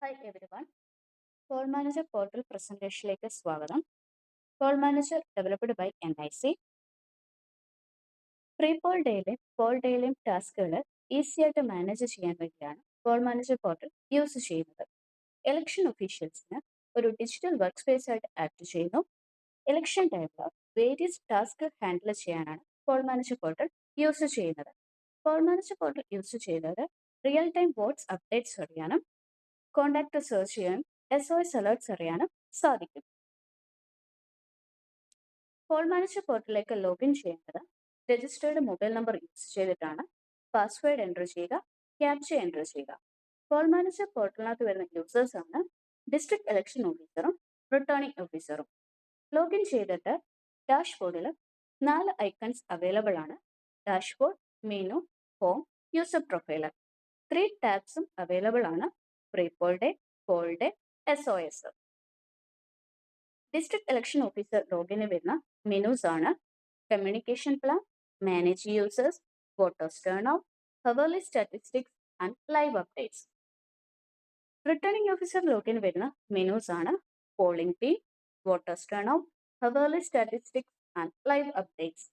Hi everyone. Call manager portal പ്രസന്റേഷനിലേക്ക് സ്വാഗതം. Call manager developed by NIC. Pre poll ഡേയിലെയും poll ഡേയിലെയും ടാസ്കുകൾ ഈസി ആയിട്ട് മാനേജ് ചെയ്യാൻ വേണ്ടിയാണ് കോൾ മാനേജർ പോർട്ടൽ യൂസ് ചെയ്യുന്നത്. ഇലക്ഷൻ ഒഫീഷ്യൽസിന് ഒരു ഡിജിറ്റൽ വർക്ക് സ്പേസ് ആയിട്ട് ആക്ട് ചെയ്യുന്നു. ഇലക്ഷൻ ടൈമിൽ വേരിയസ് ടാസ്ക് ഹാൻഡിൽ ചെയ്യാനാണ് കോൾ മാനേജർ പോർട്ടൽ യൂസ് ചെയ്യുന്നത്. കോൾ മാനേജർ പോർട്ടൽ യൂസ് ചെയ്യുന്നത് റിയൽ ടൈം വോട്ട്സ് അപ്ഡേറ്റ്സ് അറിയാനും കോണ്ടാക്ട് സെർച്ച് ചെയ്യാനും SOS അലേർട്ട്സ് അറിയാനും സാധിക്കും. കോൾ മാനേജർ പോർട്ടലിലേക്ക് ലോഗിൻ ചെയ്യേണ്ടത് രജിസ്റ്റേർഡ് മൊബൈൽ നമ്പർ യൂസ് ചെയ്തിട്ടാണ്. പാസ്വേഡ് എൻ്റർ ചെയ്യുക, ക്യാപ്ച എൻ്റർ ചെയ്യുക. കോൾ മാനേജർ പോർട്ടലിനകത്ത് വരുന്ന യൂസേഴ്സ് ആണ് ഡിസ്ട്രിക്ട് ഇലക്ഷൻ ഓഫീസറും റിട്ടേണിംഗ് ഓഫീസറും. ലോഗിൻ ചെയ്തിട്ട് ഡാഷ്ബോർഡിൽ 4 ഐക്കൺസ് അവൈലബിൾ ആണ്. Dashboard, menu, home, user profile. 3 ടാബ്സും അവൈലബിൾ ആണ്. Pre poll day, poll day, SOS. District election officer ലോഗിന് വരുന്ന മെനൂസ് ആണ് communication plan, manage users, voters turn out, hourly statistics and live updates. Returning officer ലോഗിന് വരുന്ന menus ആണ് polling team, voters turn out, hourly statistics and live updates.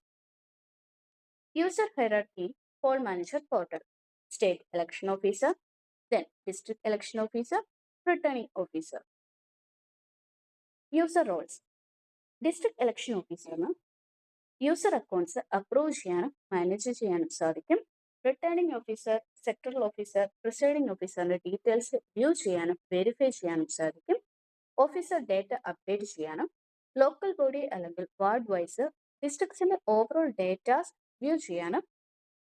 User hierarchy poll manager portal. State election officer, then district election officer, returning officer. User roles. District election ഓഫീസറിന് user accounts approve ചെയ്യാനും manage ചെയ്യാനും സാധിക്കും. Returning officer, sectoral officer, presiding ഓഫീസറിന്റെ details view ചെയ്യാനും verify ചെയ്യാനും സാധിക്കും. Officer data update ചെയ്യാനും local body അല്ലെങ്കിൽ വാർഡ് വൈസ് ഡിസ്ട്രിക്ട്സിന്റെ ഓവറോൾ ഡേറ്റാസ് വ്യൂ ചെയ്യാനും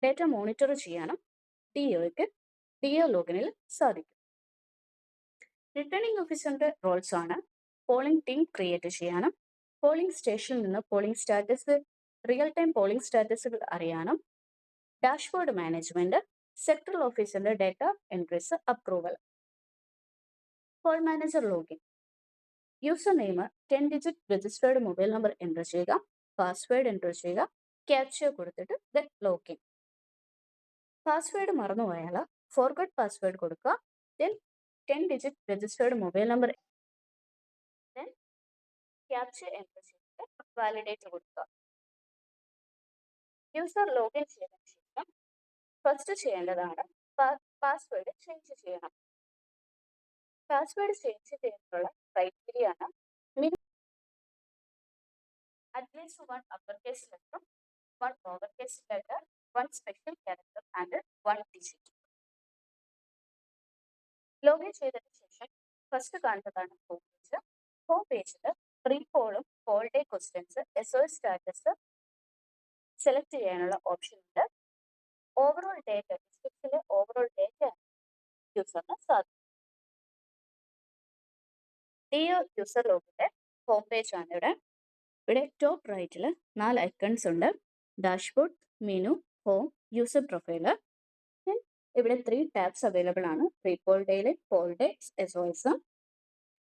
ഡേറ്റ മോണിറ്റർ ചെയ്യാനും DO ലോഗിനിൽ സാധിക്കും. റിട്ടേണിംഗ് ഓഫീസറിന്റെ റോൾസ് ആണ് പോളിംഗ് ടീം ക്രിയേറ്റ് ചെയ്യാനും പോളിംഗ് സ്റ്റേഷനിൽ നിന്ന് polling status, real time polling സ്റ്റാറ്റസുകൾ അറിയാനും ഡാഷ്ബോർഡ് മാനേജ്മെന്റ്, സെക്ടറൽ ഓഫീസറിന്റെ data entries approval. Call manager login. User name 10 digit registered mobile number enter ചെയ്യുക, പാസ്വേഡ് എൻ്റർ ചെയ്യുക, ക്യാപ്ചർ കൊടുത്തിട്ട് ദെൻ ലോഗിൻ. പാസ്വേഡ് മറന്നുപോയാൽ ഫോർഗോട്ട് പാസ്വേഡ് കൊടുക്കുക, then 10 digit registered mobile number, then capture enter ചെയ്തിട്ട് validate കൊടുക്കുക. User login ചെയ്തതിനു ശേഷം first ചെയ്യേണ്ടതാണ് പാസ്വേഡ് ചേഞ്ച് ചെയ്യണം. പാസ്വേഡ് ചേഞ്ച് ചെയ്യാനുള്ള ക്രൈറ്റീരിയ ആണ് at least 1 upper case letter, 1 lower case letter, 1 special character and 1 digit. Login ചെയ്തതിനു ശേഷം ഫസ്റ്റ് കാണുന്നതാണ് ഹോം പേജ്. ഹോം പേജിൽ പ്രീ പോളും poll day questions, SOS status select ചെയ്യാനുള്ള ഓപ്ഷൻ ഉണ്ട്. ഓവറോൾ ഡേറ്റ, ഡിസ്ട്രിക്റ്റിലെ ഓവറോൾ ഡേറ്റ യൂസറിന് സാധിക്കും. DO യൂസർ ലോഗിന്റെ ഹോം പേജ് ആണ് ഇവിടെ. ഇവിടെ ടോപ്പ് റൈറ്റിൽ 4 ഐക്കൺസ് ഉണ്ട്. Dashboard, menu, home, user profile. ഇവിടെ 3 ടാബ്സ് അവൈലബിൾ ആണ്. Pre poll ഡേയിലെ Paul day, SOS.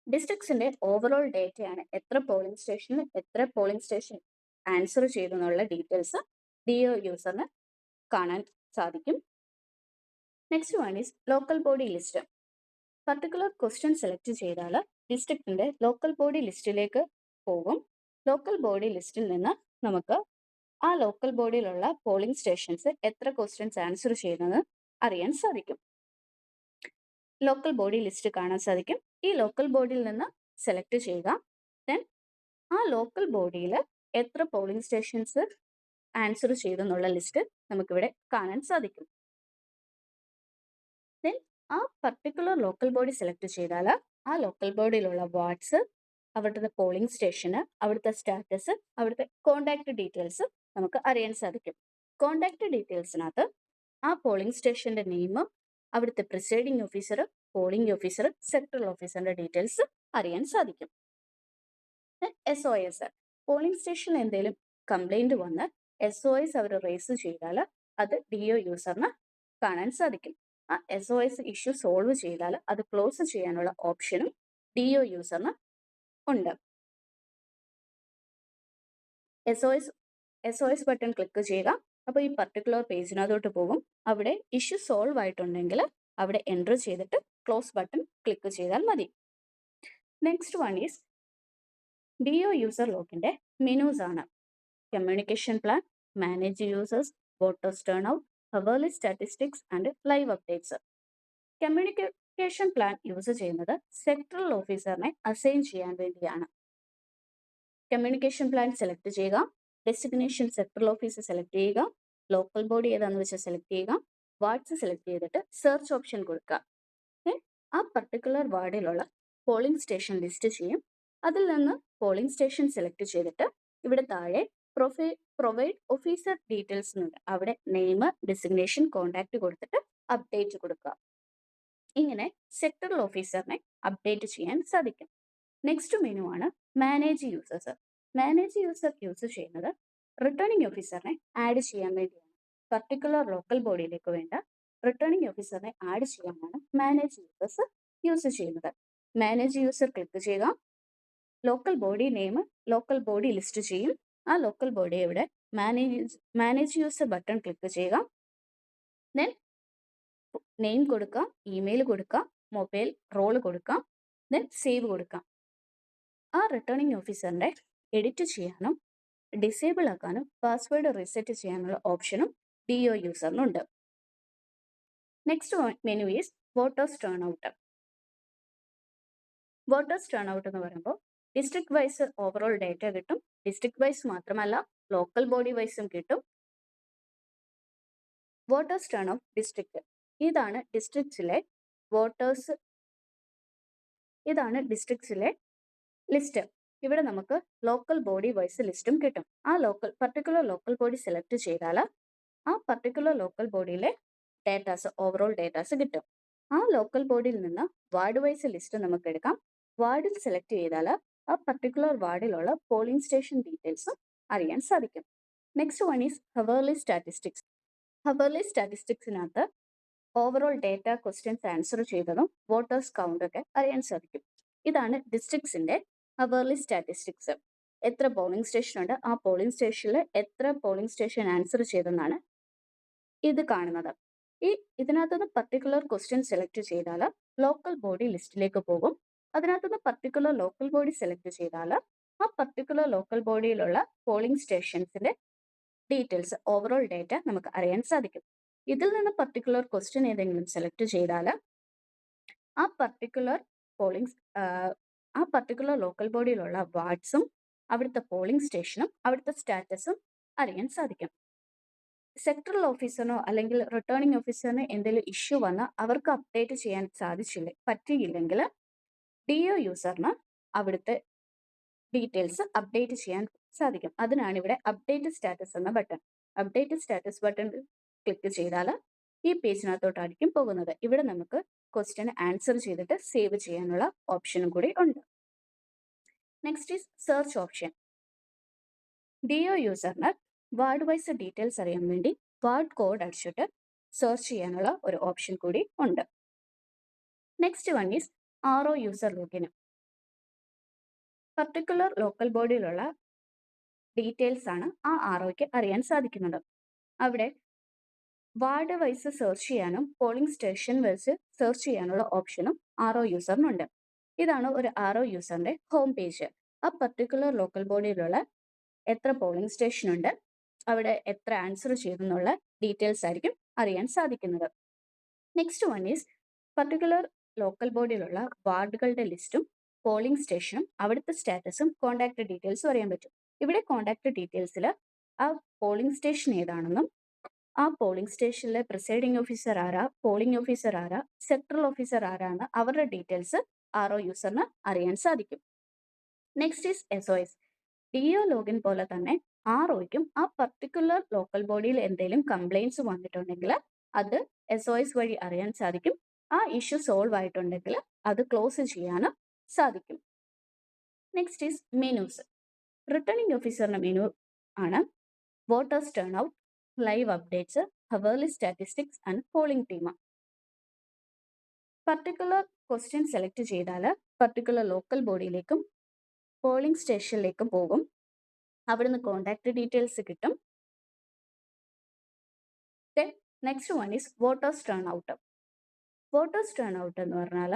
ഡിസ്ട്രിക്ട്സിന്റെ ഓവറോൾ ഡേറ്റയാണ് എത്ര പോളിംഗ് സ്റ്റേഷൻ ആൻസർ ചെയ്തു എന്നുള്ള ഡീറ്റെയിൽസ് DO യൂസറിന് കാണാൻ സാധിക്കും. Next one is local body list. Particular question select ചെയ്താൽ ഡിസ്ട്രിക്റ്റിന്റെ ലോക്കൽ ബോഡി ലിസ്റ്റിലേക്ക് പോകും. ലോക്കൽ ബോഡി ലിസ്റ്റിൽ നിന്ന് നമുക്ക് ആ ലോക്കൽ ബോഡിയിലുള്ള പോളിംഗ് സ്റ്റേഷൻസ് എത്ര ക്വസ്റ്റ്യൻസ് ആൻസർ ചെയ്യുന്നത് അറിയാൻ സാധിക്കും. ലോക്കൽ ബോഡി ലിസ്റ്റ് കാണാൻ സാധിക്കും. ഈ ലോക്കൽ ബോഡിയിൽ നിന്ന് സെലക്ട് ചെയ്യുക. ദെൻ ആ ലോക്കൽ ബോഡിയിൽ എത്ര പോളിംഗ് സ്റ്റേഷൻസ് ആൻസർ ചെയ്തെന്നുള്ള ലിസ്റ്റ് നമുക്കിവിടെ കാണാൻ സാധിക്കും. ദെൻ ആ പർട്ടിക്കുലർ ലോക്കൽ ബോഡി സെലക്ട് ചെയ്താൽ ആ ലോക്കൽ ബോഡിയിലുള്ള വാർഡ്സ്, അവിടുത്തെ പോളിംഗ് സ്റ്റേഷന്, അവിടുത്തെ സ്റ്റാറ്റസ്, അവിടുത്തെ കോണ്ടാക്ട് ഡീറ്റെയിൽസ് നമുക്ക് അറിയാൻ സാധിക്കും. കോണ്ടാക്ട് ഡീറ്റെയിൽസിനകത്ത് ആ പോളിംഗ് സ്റ്റേഷന്റെ നെയിം, അവിടുത്തെ presiding officer, polling officer, sectoral ഓഫീസറിന്റെ ഡീറ്റെയിൽസ് അറിയാൻ സാധിക്കും. SOS, പോളിംഗ് സ്റ്റേഷനിൽ എന്തെങ്കിലും കംപ്ലൈന്റ് വന്ന് SOS അവർ റേസ് ചെയ്താൽ അത് DO യൂസറിന് കാണാൻ സാധിക്കും. ആ SOS ഇഷ്യൂ സോൾവ് ചെയ്താൽ അത് ക്ലോസ് ചെയ്യാനുള്ള ഓപ്ഷനും DO യൂസറിന് ഉണ്ട്. SOS ബട്ടൺ ക്ലിക്ക് ചെയ്യുക. അപ്പോൾ ഈ പർട്ടിക്കുലർ പേജിനകത്തോട്ട് പോകും. അവിടെ ഇഷ്യൂ സോൾവ് ആയിട്ടുണ്ടെങ്കിൽ അവിടെ എൻ്റർ ചെയ്തിട്ട് ക്ലോസ് ബട്ടൺ ക്ലിക്ക് ചെയ്താൽ മതി. Next one is DO user ലോഗിന്റെ മെനൂസ് ആണ്. Communication plan, manage users, voters turn out, hourly statistics and live updates. Communication plan use ചെയ്യുന്നത് സെക്ടറൽ ഓഫീസറിനെ അസൈൻ ചെയ്യാൻ വേണ്ടിയാണ്. കമ്മ്യൂണിക്കേഷൻ പ്ലാൻ സെലക്ട് ചെയ്യുക, ഡെസിഗ്നേഷൻ സെക്ടറൽ ഓഫീസ് സെലക്ട് ചെയ്യുക, ലോക്കൽ ബോഡി ഏതാണെന്ന് വെച്ചാൽ സെലക്ട് ചെയ്യുക, വാർഡ്സ് സെലക്ട് ചെയ്തിട്ട് സെർച്ച് ഓപ്ഷൻ കൊടുക്കുക. ആ പർട്ടിക്കുലർ വാർഡിലുള്ള പോളിംഗ് സ്റ്റേഷൻ ലിസ്റ്റ് ചെയ്യും. അതിൽ നിന്ന് പോളിംഗ് സ്റ്റേഷൻ സെലക്ട് ചെയ്തിട്ട് ഇവിടെ താഴെ പ്രൊവൈഡ് ഓഫീസർ ഡീറ്റെയിൽസ് എന്നുണ്ട്. അവിടെ നെയിം, ഡെസിഗ്നേഷൻ, കോൺടാക്ട് കൊടുത്തിട്ട് അപ്ഡേറ്റ് കൊടുക്കുക. ഇങ്ങനെ സെക്ടറൽ ഓഫീസറിനെ അപ്ഡേറ്റ് ചെയ്യാൻ സാധിക്കും. നെക്സ്റ്റ് മെനു ആണ് manage users. Manage user use ചെയ്യുന്നത് റിട്ടേണിംഗ് ഓഫീസറിനെ ആഡ് ചെയ്യാൻ വേണ്ടിയാണ്. പർട്ടിക്കുലർ ലോക്കൽ ബോഡിയിലേക്ക് വേണ്ട റിട്ടേണിംഗ് ഓഫീസറിനെ ആഡ് ചെയ്യാനാണ് മാനേജ് യൂസേഴ്സ് യൂസ് ചെയ്യുന്നത്. മാനേജ് യൂസർ ക്ലിക്ക് ചെയ്യുക, local body name, local body list ചെയ്യും. ആ ലോക്കൽ ബോഡി ഇവിടെ മാനേജ് യൂസർ ബട്ടൺ ക്ലിക്ക് ചെയ്യുക. ദെൻ നെയിം കൊടുക്കുക, ഇമെയിൽ കൊടുക്കുക, മൊബൈൽ റോൾ കൊടുക്കുക, ദെൻ സേവ് കൊടുക്കാം. ആ റിട്ടേണിംഗ് ഓഫീസറിന്റെ എഡിറ്റ് ചെയ്യാനും ഡിസേബിൾ ആക്കാനും പാസ്വേഡ് റീസെറ്റ് ചെയ്യാനുള്ള ഓപ്ഷനും DO യൂസറിനുണ്ട്. Next menu is voters turn out. Voters turn out എന്ന് പറയുമ്പോൾ ഡിസ്ട്രിക്ട് വൈസ് ഓവറോൾ ഡേറ്റ കിട്ടും. ഡിസ്ട്രിക്ട് വൈസ് മാത്രമല്ല ലോക്കൽ ബോഡി വൈസും കിട്ടും. വോട്ടേഴ്സ് ടേൺ ഔട്ട് ഡിസ്ട്രിക്ട്, ഇതാണ് ഡിസ്ട്രിക്ട്സിലെ വോട്ടേഴ്സ്, ഇതാണ് ഡിസ്ട്രിക്ട്സിലെ ലിസ്റ്റ്. ഇവിടെ നമുക്ക് ലോക്കൽ ബോഡി വൈസ് ലിസ്റ്റും കിട്ടും. ആ പർട്ടിക്കുലർ ലോക്കൽ ബോഡി സെലക്ട് ചെയ്താൽ ആ പർട്ടിക്കുലർ ലോക്കൽ ബോഡിയിലെ ഡേറ്റാസ്, ഓവറോൾ ഡേറ്റാസ് കിട്ടും. ആ ലോക്കൽ ബോഡിയിൽ നിന്ന് വാർഡ് വൈസ് ലിസ്റ്റ് നമുക്ക് എടുക്കാം. വാർഡിൽ സെലക്ട് ചെയ്താൽ ആ പർട്ടിക്കുലർ വാർഡിലുള്ള പോളിംഗ് സ്റ്റേഷൻ ഡീറ്റെയിൽസും അറിയാൻ സാധിക്കും. Next one is hourly statistics. Hourly സ്റ്റാറ്റിസ്റ്റിക്സിനകത്ത് ഓവറോൾ ഡേറ്റ, ക്വസ്റ്റ്യൻസ് ആൻസർ ചെയ്തതും വോട്ടേഴ്സ് കൗണ്ട് ഒക്കെ അറിയാൻ സാധിക്കും. ഇതാണ് ഡിസ്ട്രിക്ട്സിന്റെ ഹവർലി സ്റ്റാറ്റിസ്റ്റിക്സ്. എത്ര പോളിംഗ് സ്റ്റേഷൻ ഉണ്ട്, ആ പോളിംഗ് സ്റ്റേഷനിൽ എത്ര പോളിംഗ് സ്റ്റേഷൻ ആൻസർ ചെയ്തെന്നാണ് ഇത് കാണുന്നത്. ഇതിനകത്തുനിന്ന് പർട്ടിക്കുലർ ക്വസ്റ്റ്യൻ സെലക്ട് ചെയ്താൽ ലോക്കൽ ബോഡി ലിസ്റ്റിലേക്ക് പോകും. അതിനകത്തുനിന്ന് പർട്ടിക്കുലർ ലോക്കൽ ബോഡി സെലക്ട് ചെയ്താൽ ആ പർട്ടിക്കുലർ ലോക്കൽ ബോഡിയിലുള്ള പോളിംഗ് സ്റ്റേഷൻസിന്റെ ഡീറ്റെയിൽസ്, ഓവറോൾ ഡേറ്റ നമുക്ക് അറിയാൻ സാധിക്കും. ഇതിൽ നിന്ന് പർട്ടിക്കുലർ ക്വസ്റ്റ്യൻ ഏതെങ്കിലും സെലക്ട് ചെയ്താൽ ആ പർട്ടിക്കുലർ ലോക്കൽ ബോഡിയിലുള്ള വാർഡ്സും അവിടുത്തെ പോളിംഗ് സ്റ്റേഷനും അവിടുത്തെ സ്റ്റാറ്റസും അറിയാൻ സാധിക്കും. സെക്ടറൽ ഓഫീസറിനോ അല്ലെങ്കിൽ റിട്ടേണിംഗ് ഓഫീസറിനോ എന്തെങ്കിലും ഇഷ്യൂ വന്നാൽ അവർക്ക് അപ്ഡേറ്റ് ചെയ്യാൻ പറ്റിയില്ലെങ്കിൽ DO യൂസറിന് അവിടുത്തെ ഡീറ്റെയിൽസ് അപ്ഡേറ്റ് ചെയ്യാൻ സാധിക്കും. അതിനാണ് ഇവിടെ അപ്ഡേറ്റ് സ്റ്റാറ്റസ് എന്ന button. Update status button click ചെയ്താൽ ഈ പേജിനകത്തോട്ടായിരിക്കും പോകുന്നത്. ഇവിടെ നമുക്ക് ക്വസ്റ്റ്യൻ ആൻസർ ചെയ്തിട്ട് സേവ് ചെയ്യാനുള്ള ഓപ്ഷനും കൂടി ഉണ്ട്. Next is search option. DO യൂസറിന് വാർഡ് വൈസ് ഡീറ്റെയിൽസ് അറിയാൻ വേണ്ടി വാർഡ് കോഡ് അടിച്ചിട്ട് സെർച്ച് ചെയ്യാനുള്ള ഒരു ഓപ്ഷൻ കൂടി ഉണ്ട്. Next one is RO user login. Particular local ബോഡിയിലുള്ള ഡീറ്റെയിൽസ് ആണ് ആ ROയ്ക്ക് അറിയാൻ സാധിക്കുന്നത്. അവിടെ വാർഡ് വൈസ് സെർച്ച് ചെയ്യാനും പോളിംഗ് സ്റ്റേഷൻ വൈസ് സെർച്ച് ചെയ്യാനുള്ള ഓപ്ഷനും RO യൂസറിനുണ്ട്. ഇതാണ് ഒരു RO യൂസറിന്റെ ഹോം പേജ്. ആ പർട്ടിക്കുലർ ലോക്കൽ ബോഡിയിലുള്ള എത്ര പോളിംഗ് സ്റ്റേഷൻ ഉണ്ട്, അവിടെ എത്ര ആൻസർ ചെയ്തെന്നുള്ള ഡീറ്റെയിൽസ് ആയിരിക്കും അറിയാൻ സാധിക്കുന്നത്. Next one is particular local ബോഡിയിലുള്ള വാർഡുകളുടെ ലിസ്റ്റും പോളിംഗ് സ്റ്റേഷനും അവിടുത്തെ സ്റ്റാറ്റസും കോൺടാക്ട് ഡീറ്റെയിൽസും അറിയാൻ പറ്റും. ഇവിടെ കോൺടാക്ട് ഡീറ്റെയിൽസിൽ ആ പോളിംഗ് സ്റ്റേഷൻ ഏതാണെന്നും ആ പോളിംഗ് സ്റ്റേഷനിലെ പ്രിസൈഡിംഗ് ഓഫീസർ ആരാ, പോളിംഗ് ഓഫീസർ ആരാ, സെക്ടറൽ ഓഫീസർ ആരാന്ന് അവരുടെ ഡീറ്റെയിൽസ് RO യൂസറിന് അറിയാൻ സാധിക്കും. Next is SOS. DO login പോലെ തന്നെ ROയ്ക്കും ആ പർട്ടിക്കുലർ ലോക്കൽ ബോഡിയിൽ എന്തെങ്കിലും കംപ്ലൈൻസ് വന്നിട്ടുണ്ടെങ്കിൽ അത് SOS വഴി അറിയാൻ സാധിക്കും. ആ ഇഷ്യൂ സോൾവ് ആയിട്ടുണ്ടെങ്കിൽ അത് ക്ലോസ് ചെയ്യാനും സാധിക്കും. Next is menus. റിട്ടേണിംഗ് ഓഫീസറിന്റെ മെനു ആണ് voters turn out, live updates, hourly statistics and polling team. Particular question select ചെയ്താൽ പർട്ടിക്കുലർ ലോക്കൽ ബോഡിയിലേക്കും പോളിംഗ് സ്റ്റേഷനിലേക്കും പോകും. അവിടുന്ന് കോൺടാക്ട് ഡീറ്റെയിൽസ് കിട്ടും. Next one is voters turn out. Voters turn out എന്ന് പറഞ്ഞാൽ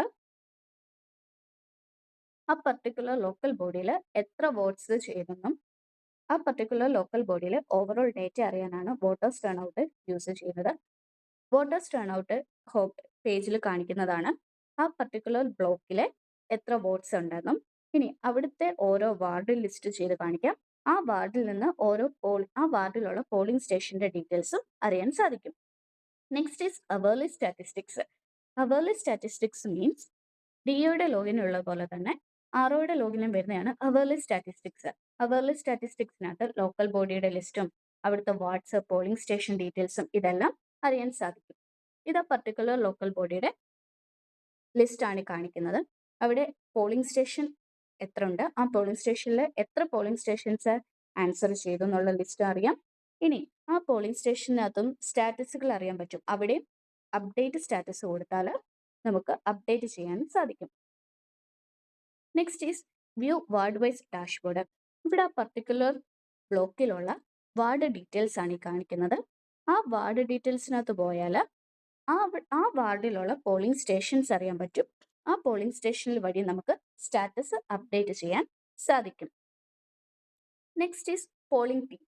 ആ പർട്ടിക്കുലർ ലോക്കൽ ബോഡിയിൽ എത്ര വോട്ട്സ് ചെയ്തെന്നും ആ പർട്ടിക്കുലർ ലോക്കൽ ബോഡിയിൽ ഓവറോൾ ഡേറ്റ അറിയാനാണ് വോട്ടേഴ്സ് ടേൺ ഔട്ട് യൂസ് ചെയ്യുന്നത്. വോട്ടേഴ്സ് ടേൺ ഔട്ട് ഹോം പേജിൽ കാണിക്കുന്നതാണ് ആ പർട്ടിക്കുലർ ബ്ലോക്കിലെ എത്ര വോട്ട്സ് ഉണ്ടെന്നും ഇനി അവിടുത്തെ ഓരോ വാർഡിൽ ലിസ്റ്റ് ചെയ്ത് കാണിക്കാം. ആ വാർഡിൽ നിന്ന് ആ വാർഡിലുള്ള പോളിംഗ് സ്റ്റേഷന്റെ ഡീറ്റെയിൽസും അറിയാൻ സാധിക്കും. Next is hourly statistics. Hourly statistics means ഡിഒയുടെ ലോഗിൻ ഉള്ള പോലെ തന്നെ ആർഒയുടെ ലോഗിനും വരുന്നതാണ് അവേർലി സ്റ്റാറ്റിസ്റ്റിക്സ്. അവേർലി സ്റ്റാറ്റിസ്റ്റിക്സിനകത്ത് ലോക്കൽ ബോഡിയുടെ ലിസ്റ്റും അവിടുത്തെ വാർഡ്സ് പോളിംഗ് സ്റ്റേഷൻ ഡീറ്റെയിൽസും ഇതെല്ലാം അറിയാൻ സാധിക്കും. ഇത് പർട്ടിക്കുലർ ലോക്കൽ ബോഡിയുടെ ലിസ്റ്റ് ആണ് കാണിക്കുന്നത്. അവിടെ പോളിംഗ് സ്റ്റേഷൻ എത്ര ഉണ്ട്, ആ പോളിംഗ് സ്റ്റേഷനിൽ എത്ര പോളിംഗ് സ്റ്റേഷൻസ് ആൻസർ ചെയ്തു എന്നുള്ള ലിസ്റ്റ് അറിയാം. ഇനി ആ പോളിംഗ് സ്റ്റേഷനകത്തും സ്റ്റാറ്റസുകൾ അറിയാൻ പറ്റും. അവിടെ അപ്ഡേറ്റ് സ്റ്റാറ്റസ് കൊടുത്താൽ നമുക്ക് അപ്ഡേറ്റ് ചെയ്യാൻ സാധിക്കും. Next is view ward wise dashboard. ഇവിടെ ആ പർട്ടിക്കുലർ ബ്ലോക്കിലുള്ള വാർഡ് ഡീറ്റെയിൽസ് ആണ് ഈ കാണിക്കുന്നത്. ആ വാർഡ് ഡീറ്റെയിൽസിനകത്ത് പോയാൽ ആ വാർഡിലുള്ള പോളിംഗ് സ്റ്റേഷൻസ് അറിയാൻ പറ്റും. ആ പോളിംഗ് സ്റ്റേഷനിൽ വഴി നമുക്ക് സ്റ്റാറ്റസ് അപ്ഡേറ്റ് ചെയ്യാൻ സാധിക്കും. Next is polling team.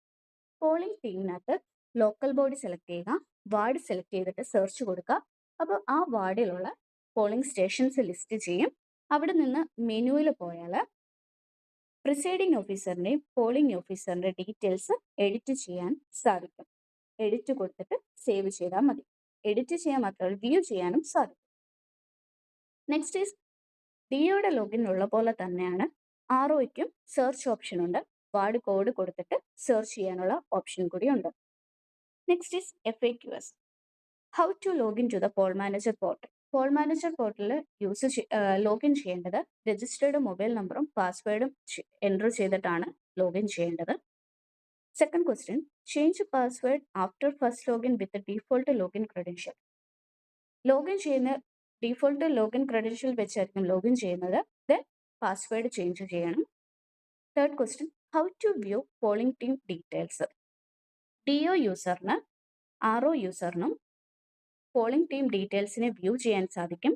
Polling ടീമിനകത്ത് ലോക്കൽ ബോഡി സെലക്ട് ചെയ്യുക, വാർഡ് സെലക്ട് ചെയ്തിട്ട് സെർച്ച് കൊടുക്കുക. അപ്പോൾ ആ വാർഡിലുള്ള പോളിംഗ് സ്റ്റേഷൻസ് ലിസ്റ്റ് ചെയ്യും. അവിടെ നിന്ന് മെനുവിൽ പോയാൽ പ്രിസൈഡിംഗ് ഓഫീസറിൻ്റെയും പോളിംഗ് ഓഫീസറിൻ്റെ ഡീറ്റെയിൽസ് എഡിറ്റ് ചെയ്യാൻ സാധിക്കും. എഡിറ്റ് കൊടുത്തിട്ട് സേവ് ചെയ്താൽ മതി. എഡിറ്റ് ചെയ്യാൻ മാത്രമല്ല വ്യൂ ചെയ്യാനും സാധിക്കും. നെക്സ്റ്റ് ഈസ് ഡിഒയുടെ ലോഗിൻ ഉള്ള പോലെ തന്നെയാണ് ആർഒയ്ക്കും സെർച്ച് ഓപ്ഷൻ ഉണ്ട്. വാർഡ് കോഡ് കൊടുത്തിട്ട് സെർച്ച് ചെയ്യാനുള്ള ഓപ്ഷൻ കൂടി ഉണ്ട്. Next is FAQs. How to login to the poll manager portal. Poll manager പോർട്ടലിൽ ലോഗിൻ ചെയ്യേണ്ടത് രജിസ്റ്റേർഡ് മൊബൈൽ നമ്പറും പാസ്വേഡും എൻ്റർ ചെയ്തിട്ടാണ് ലോഗിൻ ചെയ്യേണ്ടത്. Second question, change password after first login with default login credential. Login ചെയ്യുന്ന default login credential വെച്ചായിരിക്കും login ചെയ്യുന്നത്. Then password change ചെയ്യണം. Third question, how to view polling team details. DO യൂസറിന് RO യൂസറിനും polling team ഡീറ്റെയിൽസിനെ view ചെയ്യാൻ സാധിക്കും.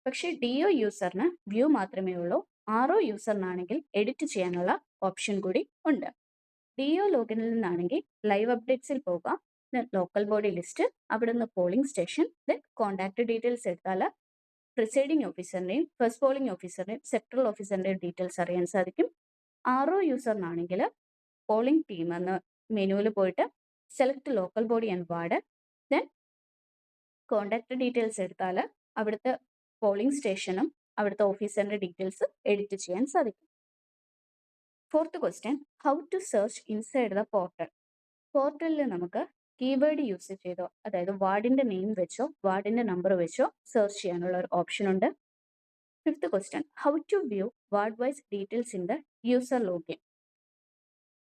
പക്ഷേ DO യൂസറിന് വ്യൂ മാത്രമേ ഉള്ളൂ. RO യൂസറിനാണെങ്കിൽ എഡിറ്റ് ചെയ്യാനുള്ള ഓപ്ഷൻ കൂടി ഉണ്ട്. DO ലോഗിനിൽ നിന്നാണെങ്കിൽ ലൈവ് അപ്ഡേറ്റ്സിൽ പോകാം. ലോക്കൽ ബോഡി ലിസ്റ്റ്, അവിടെ നിന്ന് polling station, then contact details എടുത്താൽ പ്രിസൈഡിംഗ് ഓഫീസറിൻ്റെയും ഫസ്റ്റ് പോളിംഗ് ഓഫീസറിൻ്റെയും സെക്ടറൽ ഓഫീസറിൻ്റെയും ഡീറ്റെയിൽസ് അറിയാൻ സാധിക്കും. RO യൂസറിനാണെങ്കിൽ പോളിംഗ് ടീം എന്ന മെനുവിൽ പോയിട്ട് select local body and ward, then contact details എടുത്താൽ അവിടുത്തെ പോളിംഗ് സ്റ്റേഷനും അവിടുത്തെ ഓഫീസറിൻ്റെ ഡീറ്റെയിൽസ് എഡിറ്റ് ചെയ്യാൻ സാധിക്കും. Fourth question, how to search inside the portal. പോർട്ടലിൽ നമുക്ക് കീവേഡ് യൂസ് ചെയ്തോ, അതായത് വാർഡിൻ്റെ നെയിം വെച്ചോ വാർഡിൻ്റെ നമ്പർ വെച്ചോ സെർച്ച് ചെയ്യാനുള്ള ഒരു ഓപ്ഷൻ ഉണ്ട്. Fifth question, how to view ward wise details in the user login.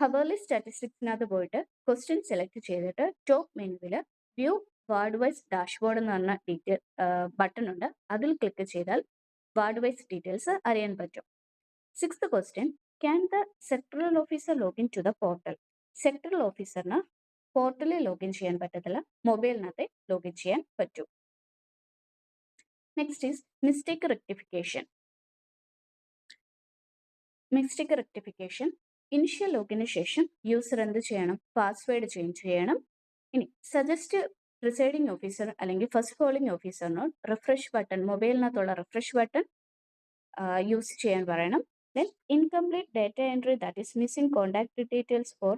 Hourly സ്റ്റാറ്റിസ്റ്റിക്സിനകത്ത് പോയിട്ട് ക്വസ്റ്റ്യൻ സെലക്ട് ചെയ്തിട്ട് ടോപ്പ് മെനുവിൽ വ്യൂ വാർഡ് വൈസ് ഡാഷ്ബോർഡ് എന്ന് പറഞ്ഞ ബട്ടൺ ഉണ്ട്. അതിൽ ക്ലിക്ക് ചെയ്താൽ വാർഡ് വൈസ് ഡീറ്റെയിൽസ് അറിയാൻ പറ്റും. Sixth question, can the sectoral officer login to the portal. Sectoral ഓഫീസറിന് പോർട്ടലിൽ ലോഗിൻ ചെയ്യാൻ പറ്റത്തില്ല, മൊബൈലിനകത്തെ ലോഗിൻ ചെയ്യാൻ പറ്റും. Next is mistake rectification. Mistake rectification, initial ലോഗിന് ശേഷം യൂസർ എന്ത് ചെയ്യണം, പാസ്വേഡ് ചേഞ്ച് ചെയ്യണം. ഇനി സജസ്റ്റ് പ്രിസൈഡിംഗ് ഓഫീസർ അല്ലെങ്കിൽ ഫസ്റ്റ് പോളിംഗ് ഓഫീസറിനോട് റിഫ്രഷ് ബട്ടൺ, മൊബൈലിനകത്തുള്ള റിഫ്രഷ് ബട്ടൺ യൂസ് ചെയ്യാൻ പറയണം. Then incomplete data entry that is missing contact details for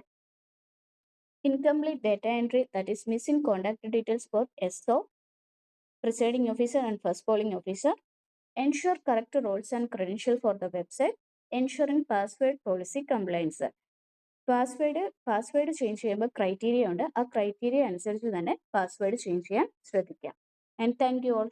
SO presiding officer and first polling officer. Ensure correct roles and credential for the website. Ensuring password policy compliance. Password change ചെയ്യുമ്പോൾ criteria ഉണ്ട്. ആ criteria അനുസരിച്ച് തന്നെ password change ചെയ്യാൻ ശ്രദ്ധിക്കാം. And thank you all.